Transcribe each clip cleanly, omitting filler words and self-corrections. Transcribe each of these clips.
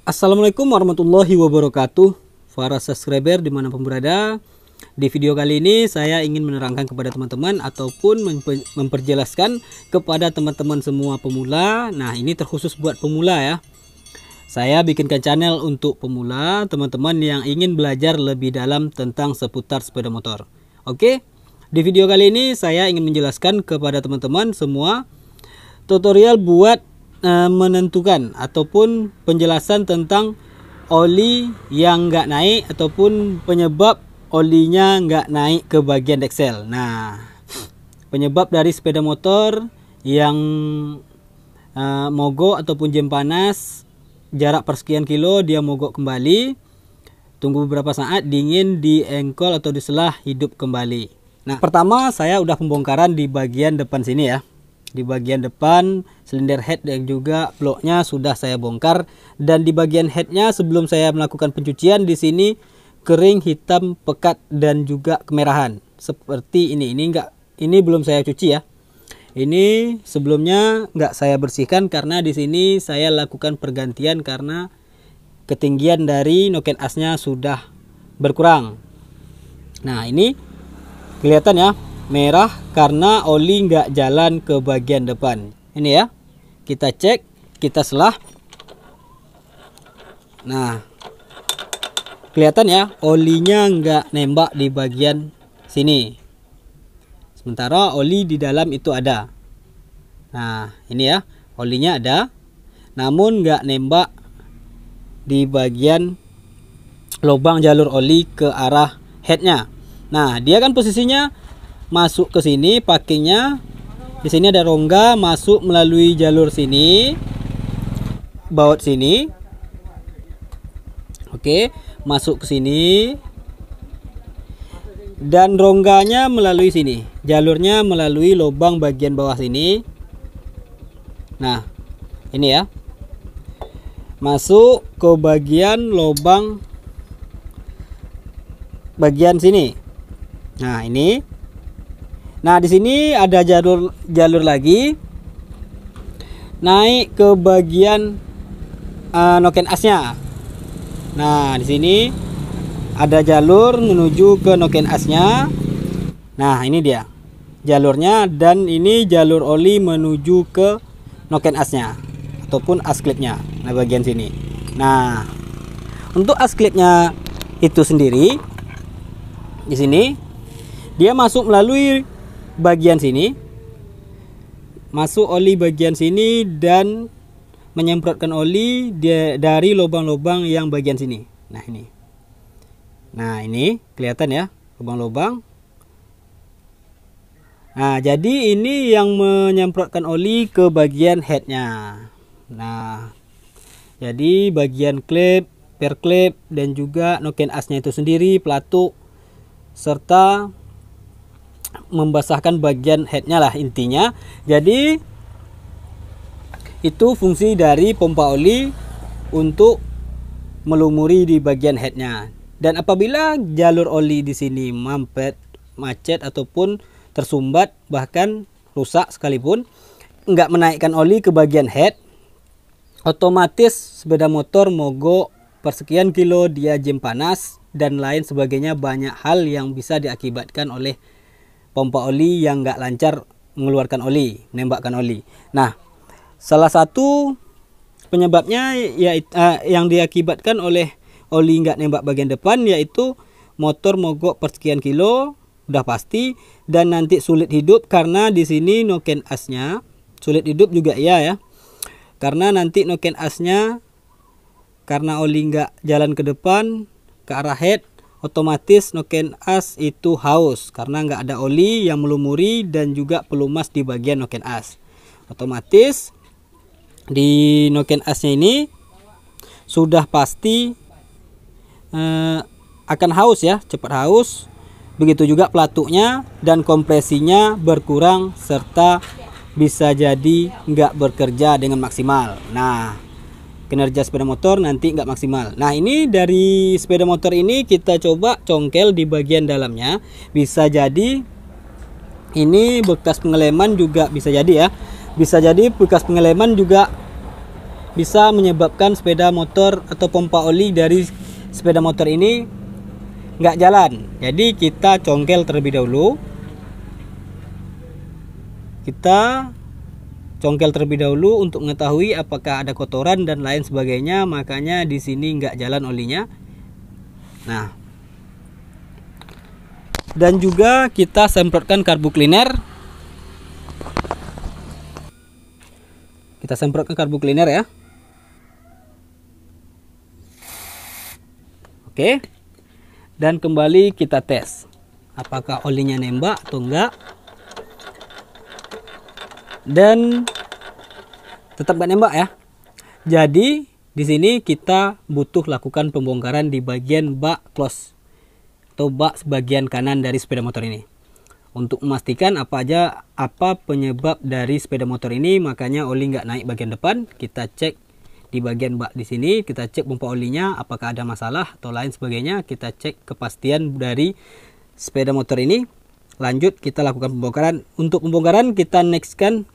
Assalamualaikum warahmatullahi wabarakatuh, para subscriber dimanapun berada. Di video kali ini saya ingin menerangkan kepada teman-teman ataupun memperjelaskan kepada teman-teman semua pemula. Nah, ini terkhusus buat pemula ya. Saya bikinkan channel untuk pemula, teman-teman yang ingin belajar lebih dalam tentang seputar sepeda motor. Oke, di video kali ini saya ingin menjelaskan kepada teman-teman semua tutorial buat menentukan ataupun penjelasan tentang oli yang nggak naik ataupun penyebab olinya nggak naik ke bagian deksel. Nah, penyebab dari sepeda motor yang mogok ataupun jam panas, jarak persekian kilo dia mogok kembali, tunggu beberapa saat, dingin, di engkol atau di selah, hidup kembali. Nah, pertama saya udah pembongkaran di bagian depan sini ya. Di bagian depan silinder head dan juga bloknya sudah saya bongkar, dan di bagian headnya sebelum saya melakukan pencucian di sini kering, hitam, pekat dan juga kemerahan seperti ini. Ini belum saya cuci ya. Ini sebelumnya nggak saya bersihkan karena di sini saya lakukan pergantian karena ketinggian dari noken asnya sudah berkurang. Nah, ini kelihatan ya, merah karena oli nggak jalan ke bagian depan. Ini ya, kita cek, kita selah. Nah, kelihatan ya, olinya nggak nembak di bagian sini, sementara oli di dalam itu ada. Nah, ini ya, olinya ada namun nggak nembak di bagian lubang jalur oli ke arah headnya. Nah, dia kan posisinya masuk ke sini, packingnya di sini ada rongga, masuk melalui jalur sini, baut sini. Oke, masuk ke sini dan rongganya melalui sini, jalurnya melalui lubang bagian bawah sini. Nah, ini ya, masuk ke bagian lubang bagian sini. Nah, ini. Nah, di sini ada jalur lagi naik ke bagian noken asnya. Nah, di sini ada jalur menuju ke noken asnya. Nah, ini dia jalurnya, dan ini jalur oli menuju ke noken asnya ataupun as klipnya. Nah, bagian sini. Nah, untuk as klipnya itu sendiri di sini dia masuk melalui bagian sini, masuk oli bagian sini dan menyemprotkan oli dari lubang-lubang yang bagian sini. Nah, ini. Nah, ini kelihatan ya, lubang-lubang. Nah, jadi ini yang menyemprotkan oli ke bagian headnya. Nah, jadi bagian klip, per klip dan juga noken asnya itu sendiri, pelatuk, serta membasahkan bagian headnya lah intinya. Jadi itu fungsi dari pompa oli untuk melumuri di bagian headnya. Dan apabila jalur oli di sini mampet, macet ataupun tersumbat, bahkan rusak sekalipun, nggak menaikkan oli ke bagian head, otomatis sepeda motor mogok persekian kilo, dia jam panas dan lain sebagainya. Banyak hal yang bisa diakibatkan oleh pompa oli yang nggak lancar mengeluarkan oli, menembakkan oli. Nah, salah satu penyebabnya yang diakibatkan oleh oli nggak nembak bagian depan, yaitu motor mogok persekian kilo, udah pasti, dan nanti sulit hidup karena di sini noken asnya sulit hidup juga ya, karena nanti noken asnya karena oli nggak jalan ke depan ke arah head, otomatis noken as itu haus karena nggak ada oli yang melumuri dan juga pelumas di bagian noken as. Otomatis di noken asnya ini sudah pasti akan haus ya, cepat haus. Begitu juga pelatuknya dan kompresinya berkurang serta bisa jadi nggak bekerja dengan maksimal. Nah, kinerja sepeda motor nanti nggak maksimal. Nah, ini dari sepeda motor ini kita coba congkel di bagian dalamnya. Bisa jadi ini bekas pengeleman juga bisa jadi ya. Bisa jadi bekas pengeleman juga bisa menyebabkan sepeda motor atau pompa oli dari sepeda motor ini nggak jalan. Jadi kita congkel terlebih dahulu. Kita congkel terlebih dahulu untuk mengetahui apakah ada kotoran dan lain sebagainya. Makanya di sini nggak jalan olinya. Nah, dan juga kita semprotkan karbu cleaner. Kita semprotkan karbu cleaner ya. Oke. Dan kembali kita tes apakah olinya nembak atau enggak. Dan tetap nggak nembak ya. Jadi di sini kita butuh lakukan pembongkaran di bagian bak close atau bak bagian kanan dari sepeda motor ini. Untuk memastikan apa penyebab dari sepeda motor ini, makanya oli nggak naik bagian depan, kita cek di bagian bak di sini, kita cek pompa olinya apakah ada masalah atau lain sebagainya, kita cek kepastian dari sepeda motor ini. Lanjut kita lakukan pembongkaran. Untuk pembongkaran kita nextkan,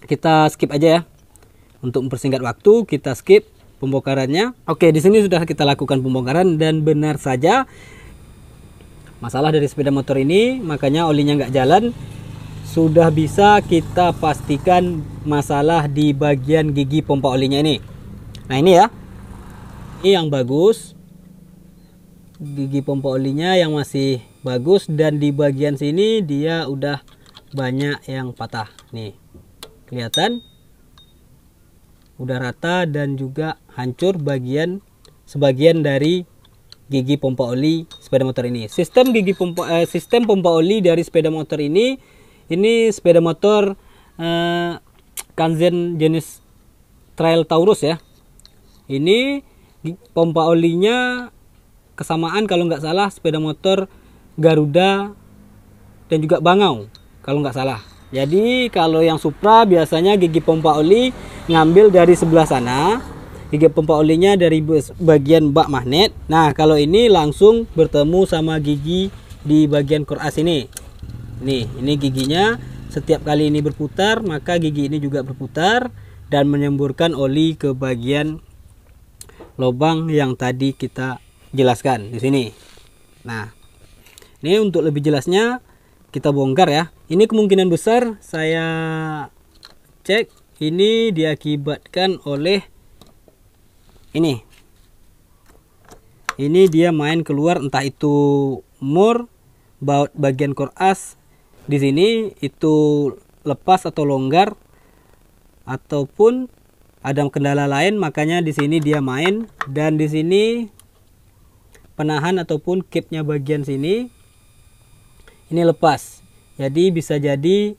kita skip aja ya. Untuk mempersingkat waktu kita skip pembongkarannya. Oke, di sini sudah kita lakukan pembongkaran dan benar saja masalah dari sepeda motor ini, makanya olinya nggak jalan. Sudah bisa kita pastikan masalah di bagian gigi pompa olinya ini. Nah ini ya, ini yang bagus, gigi pompa olinya yang masih bagus, dan di bagian sini dia udah banyak yang patah. Nih kelihatan udah rata dan juga hancur sebagian dari gigi pompa oli sepeda motor ini. Sistem pompa oli dari sepeda motor ini sepeda motor Kanzen jenis Trail Taurus ya. Ini pompa olinya kesamaan kalau nggak salah sepeda motor Garuda dan juga Bangau kalau nggak salah. Jadi kalau yang Supra biasanya gigi pompa oli ngambil dari sebelah sana, gigi pompa olinya dari bagian bak magnet. Nah kalau ini langsung bertemu sama gigi di bagian core as ini. Nih, ini giginya. Setiap kali ini berputar, maka gigi ini juga berputar dan menyemburkan oli ke bagian lubang yang tadi kita jelaskan di sini. Nah, ini untuk lebih jelasnya kita bongkar ya. Ini kemungkinan besar saya cek ini diakibatkan oleh ini. Ini dia main keluar, entah itu mur, baut bagian core as di sini itu lepas atau longgar, ataupun ada kendala lain, makanya di sini dia main. Dan di sini penahan ataupun capnya bagian sini ini lepas. Jadi bisa jadi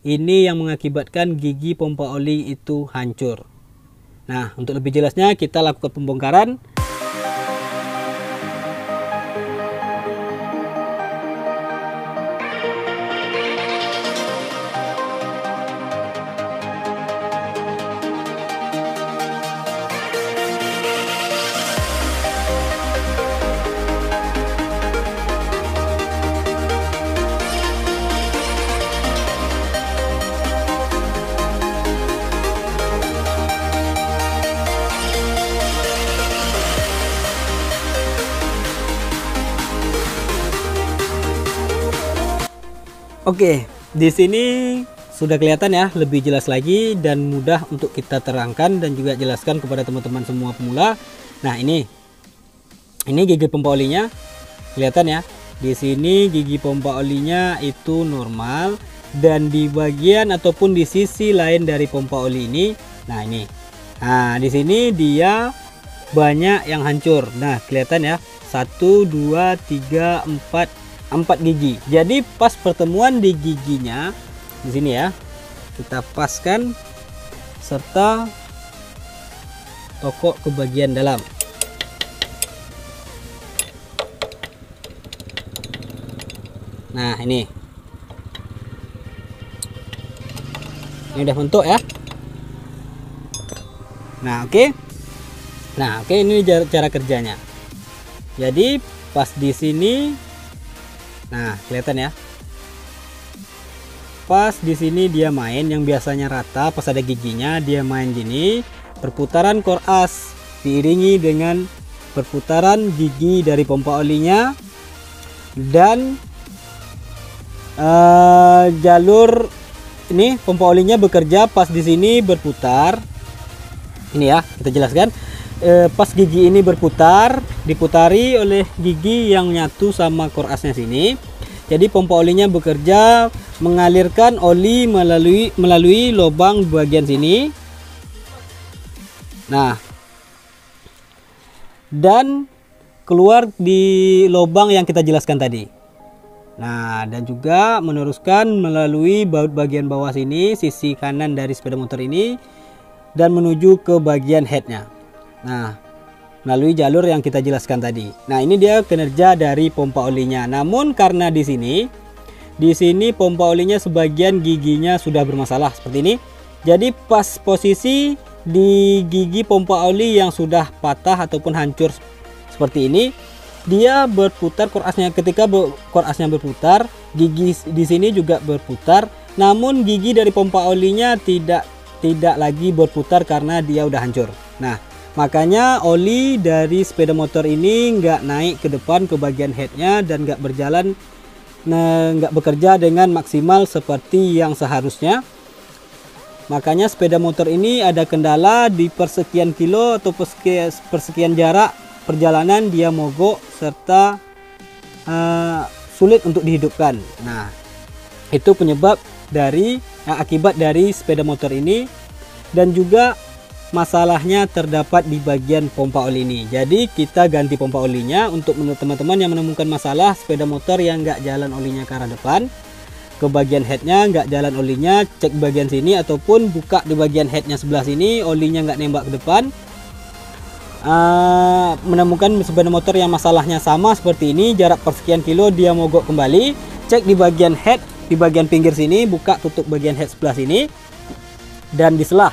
ini yang mengakibatkan gigi pompa oli itu hancur. Nah, untuk lebih jelasnya kita lakukan pembongkaran. Oke, di sini sudah kelihatan ya, lebih jelas lagi dan mudah untuk kita terangkan dan juga jelaskan kepada teman-teman semua pemula. Nah, ini gigi pompa olinya kelihatan ya. Di sini gigi pompa olinya itu normal, dan di bagian ataupun di sisi lain dari pompa oli ini, nah ini. Nah, di sini dia banyak yang hancur. Nah, kelihatan ya. 1 2 3 4 gigi. Jadi pas pertemuan di giginya di sini ya, kita paskan serta tokok ke bagian dalam. Nah, ini udah bentuk ya. Nah, oke. Nah, oke, ini cara kerjanya. Jadi pas di sini, nah kelihatan ya, pas di sini dia main, yang biasanya rata pas ada giginya dia main gini. perputaran core as diiringi dengan perputaran gigi dari pompa olinya, dan jalur ini pompa olinya bekerja pas di sini berputar. Ini ya, kita jelaskan. Pas gigi ini berputar, diputari oleh gigi yang nyatu sama core asnya sini. Jadi pompa olinya bekerja mengalirkan oli melalui lubang bagian sini. Nah, dan keluar di lubang yang kita jelaskan tadi. Nah, dan juga meneruskan melalui baut bagian bawah sini, sisi kanan dari sepeda motor ini, dan menuju ke bagian headnya. Nah, melalui jalur yang kita jelaskan tadi. Nah, ini dia kinerja dari pompa olinya. Namun karena di sini pompa olinya sebagian giginya sudah bermasalah seperti ini. Jadi pas posisi di gigi pompa oli yang sudah patah ataupun hancur seperti ini, dia berputar core asnya. Ketika core asnya berputar, gigi di sini juga berputar. Namun gigi dari pompa olinya tidak lagi berputar karena dia udah hancur. Nah, makanya oli dari sepeda motor ini nggak naik ke depan ke bagian headnya dan nggak berjalan, nggak bekerja dengan maksimal seperti yang seharusnya. Makanya sepeda motor ini ada kendala di persekian kilo atau persekian jarak perjalanan dia mogok serta sulit untuk dihidupkan. Nah, itu penyebab dari akibat dari sepeda motor ini, dan juga masalahnya terdapat di bagian pompa oli ini. Jadi kita ganti pompa olinya. Untuk teman-teman yang menemukan masalah sepeda motor yang nggak jalan olinya ke arah depan, ke bagian headnya nggak jalan olinya, cek bagian sini ataupun buka di bagian headnya sebelah sini, olinya nggak nembak ke depan. Menemukan sepeda motor yang masalahnya sama seperti ini, jarak persekian kilo dia mogok kembali, cek di bagian head, di bagian pinggir sini, buka tutup bagian head sebelah sini, dan diselah.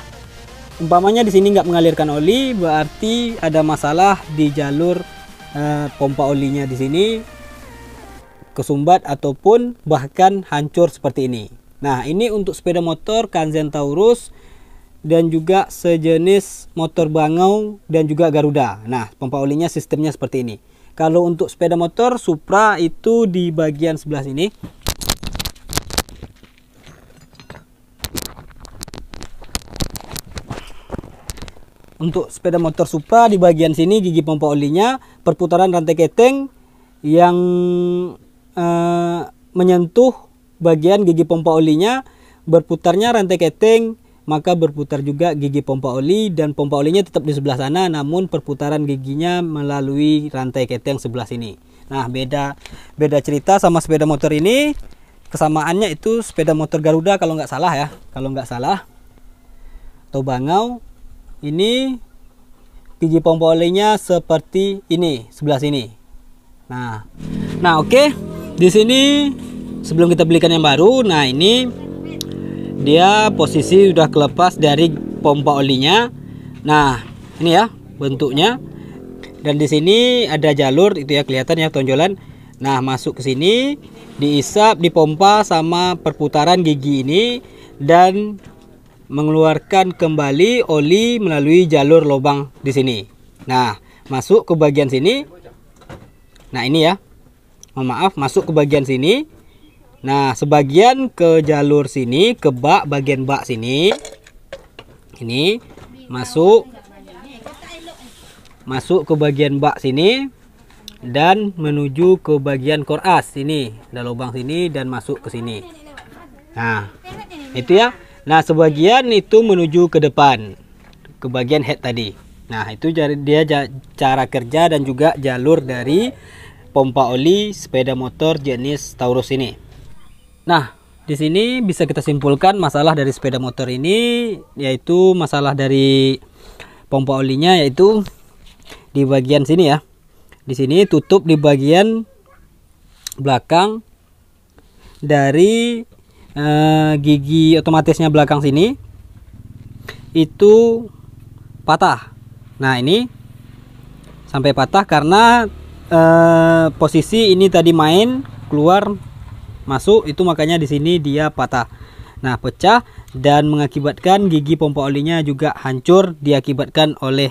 Umpamanya di sini nggak mengalirkan oli, berarti ada masalah di jalur pompa olinya di sini, kesumbat ataupun bahkan hancur seperti ini. Nah, ini untuk sepeda motor Kanzen Taurus dan juga sejenis motor Bangau dan juga Garuda. Nah, pompa olinya sistemnya seperti ini. Kalau untuk sepeda motor Supra itu di bagian sebelah sini. Untuk sepeda motor Supra di bagian sini gigi pompa olinya, perputaran rantai keteng yang menyentuh bagian gigi pompa olinya, berputarnya rantai keteng, maka berputar juga gigi pompa oli, dan pompa olinya tetap di sebelah sana, namun perputaran giginya melalui rantai keteng sebelah sini. Nah, beda cerita sama sepeda motor ini. Kesamaannya itu sepeda motor Garuda kalau nggak salah ya, atau Bangau. Ini gigi pompa olinya seperti ini sebelah sini. Nah, oke. Di sini sebelum kita belikan yang baru, nah ini dia posisi udah kelepas dari pompa olinya. Nah, ini ya bentuknya. Dan di sini ada jalur itu ya, kelihatan ya tonjolan. Nah, masuk ke sini, diisap, dipompa sama perputaran gigi ini, dan mengeluarkan kembali oli melalui jalur lubang di sini. Nah, masuk ke bagian sini. Nah, ini ya. Maaf, masuk ke bagian sini. Nah, sebagian ke jalur sini, ke bagian bak sini. Ini masuk ke bagian bak sini dan menuju ke bagian core as sini. Ada lubang sini dan masuk ke sini. Nah, itu ya. Nah, sebagian itu menuju ke depan, ke bagian head tadi. Nah, itu dia cara kerja dan juga jalur dari pompa oli sepeda motor jenis Taurus ini. Nah, di sini bisa kita simpulkan masalah dari sepeda motor ini, yaitu masalah dari pompa olinya, yaitu di bagian sini ya. Di sini tutup di bagian belakang dari gigi otomatisnya belakang sini itu patah. Nah, ini sampai patah karena posisi ini tadi main keluar masuk, itu makanya di sini dia patah. Nah, pecah dan mengakibatkan gigi pompa olinya juga hancur diakibatkan oleh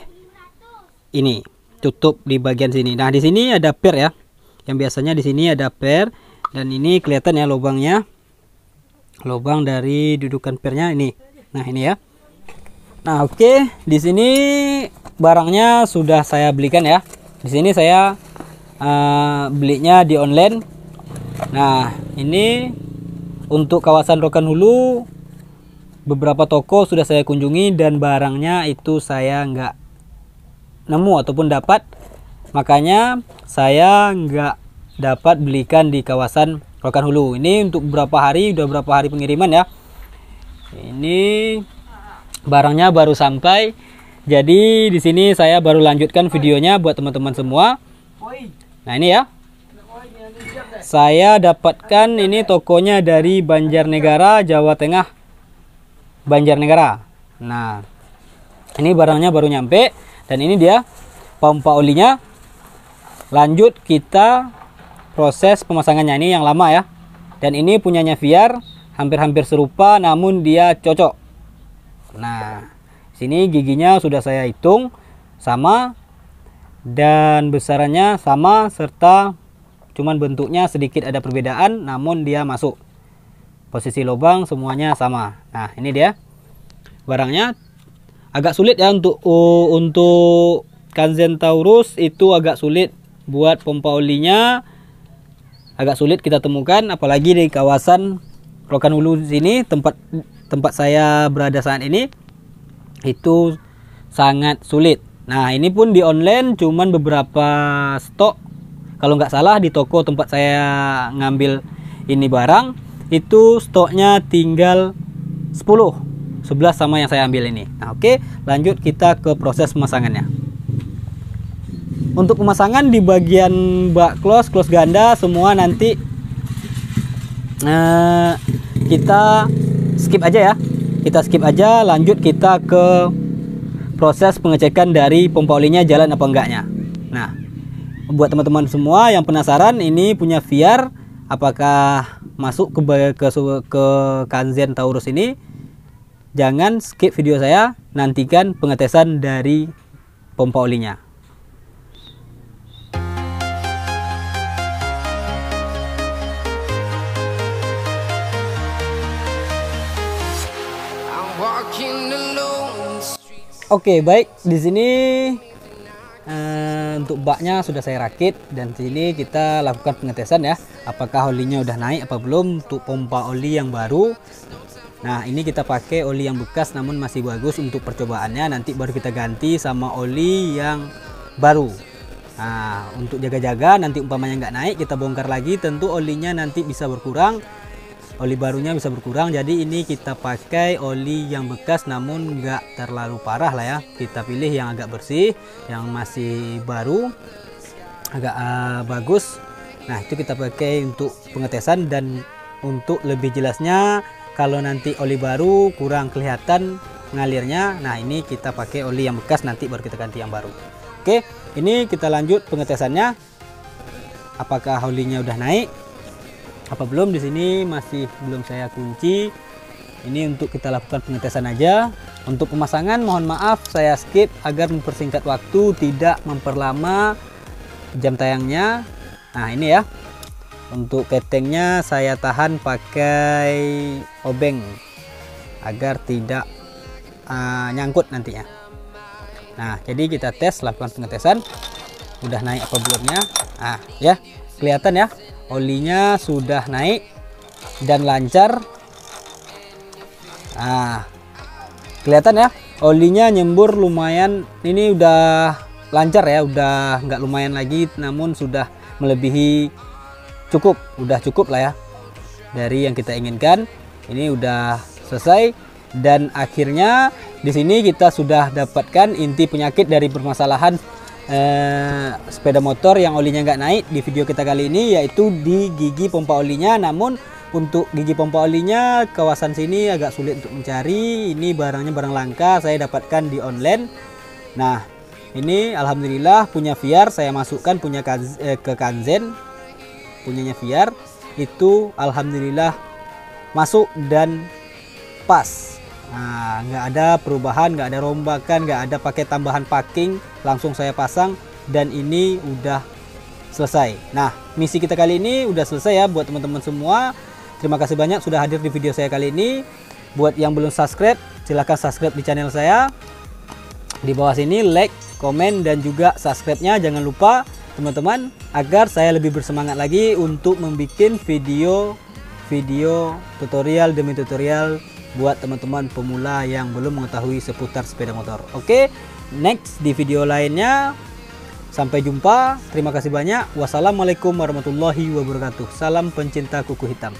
ini tutup di bagian sini. Nah, di sini ada per ya. Yang biasanya di sini ada per dan ini kelihatan ya lubangnya. Lubang dari dudukan pernya ini. Nah, ini ya. Nah, oke, di sini barangnya sudah saya belikan ya. Di sini saya belinya di online. Nah, ini untuk kawasan Rokan Hulu beberapa toko sudah saya kunjungi dan barangnya itu saya nggak nemu ataupun dapat, makanya saya nggak dapat belikan di kawasan Rokan Hulu. Ini untuk beberapa hari, udah berapa hari pengiriman ya. Ini barangnya baru sampai, jadi di sini saya baru lanjutkan videonya buat teman-teman semua. Nah, ini ya. Saya dapatkan ini tokonya dari Banjarnegara, Jawa Tengah. Banjarnegara. Nah, ini barangnya baru nyampe dan ini dia pompa olinya. Lanjut kita proses pemasangannya, ini yang lama ya. Dan ini punyanya Viar, hampir-hampir serupa namun dia cocok. Nah, sini giginya sudah saya hitung sama dan besarannya sama serta cuman bentuknya sedikit ada perbedaan namun dia masuk. Posisi lubang semuanya sama. Nah, ini dia barangnya. Agak sulit ya untuk Kanzen Taurus itu agak sulit buat pompa olinya. Agak sulit kita temukan apalagi di kawasan Rokan Hulu sini tempat saya berada saat ini itu sangat sulit. Nah, ini pun di online cuman beberapa stok. Kalau nggak salah di toko tempat saya ngambil ini barang itu stoknya tinggal 11 sama yang saya ambil ini. Nah, oke, lanjut kita ke proses pemasangannya. Untuk pemasangan di bagian bak close ganda semua nanti kita skip aja ya. Kita skip aja, lanjut kita ke proses pengecekan dari pompa olinya jalan apa enggaknya. Nah, buat teman-teman semua yang penasaran ini punya Viar apakah masuk ke Kanzen Taurus ini, jangan skip video saya, nantikan pengetesan dari pompa olinya. Oke, baik, di sini untuk baknya sudah saya rakit dan sini kita lakukan pengetesan ya, apakah olinya udah naik apa belum untuk pompa oli yang baru. Nah, ini kita pakai oli yang bekas namun masih bagus untuk percobaannya, nanti baru kita ganti sama oli yang baru. Nah, untuk jaga-jaga nanti umpamanya nggak naik kita bongkar lagi, tentu olinya nanti bisa berkurang, oli barunya bisa berkurang. Jadi ini kita pakai oli yang bekas namun nggak terlalu parah lah ya, kita pilih yang agak bersih, yang masih baru, agak bagus. Nah, itu kita pakai untuk pengetesan. Dan untuk lebih jelasnya kalau nanti oli baru kurang kelihatan ngalirnya, nah ini kita pakai oli yang bekas, nanti baru kita ganti yang baru. Oke, ini kita lanjut pengetesannya, apakah olinya udah naik apa belum. Di sini masih belum saya kunci. Ini untuk kita lakukan pengetesan aja. Untuk pemasangan mohon maaf saya skip agar mempersingkat waktu, tidak memperlama jam tayangnya. Nah, ini ya. Untuk ketengnya saya tahan pakai obeng agar tidak nyangkut nantinya. Nah, jadi kita tes, lakukan pengetesan. Udah naik apa belumnya. Nah, ya. Kelihatan ya. Olinya sudah naik dan lancar. Nah, kelihatan ya, olinya nyembur lumayan. Ini udah lancar ya, udah nggak lumayan lagi, namun sudah melebihi cukup, udah cukup lah ya dari yang kita inginkan. Ini udah selesai dan akhirnya di sini kita sudah dapatkan inti penyakit dari permasalahan sepeda motor yang olinya nggak naik di video kita kali ini, yaitu di gigi pompa olinya. Namun untuk gigi pompa olinya kawasan sini agak sulit untuk mencari. Ini barangnya barang langka, saya dapatkan di online. Nah, ini alhamdulillah punya Viar saya masukkan ke Kanzen, punyanya Viar itu alhamdulillah masuk dan pas. Nah, nggak ada perubahan, nggak ada rombakan, nggak ada pakai tambahan packing, langsung saya pasang dan ini udah selesai. Nah, misi kita kali ini udah selesai ya buat teman-teman semua. Terima kasih banyak sudah hadir di video saya kali ini. Buat yang belum subscribe, silahkan subscribe di channel saya. Di bawah sini like, komen, dan juga subscribe-nya jangan lupa teman-teman, agar saya lebih bersemangat lagi untuk membuat video tutorial demi tutorial buat teman-teman pemula yang belum mengetahui seputar sepeda motor. Oke, next di video lainnya. Sampai jumpa. Terima kasih banyak. Wassalamualaikum warahmatullahi wabarakatuh. Salam pencinta kuku hitam.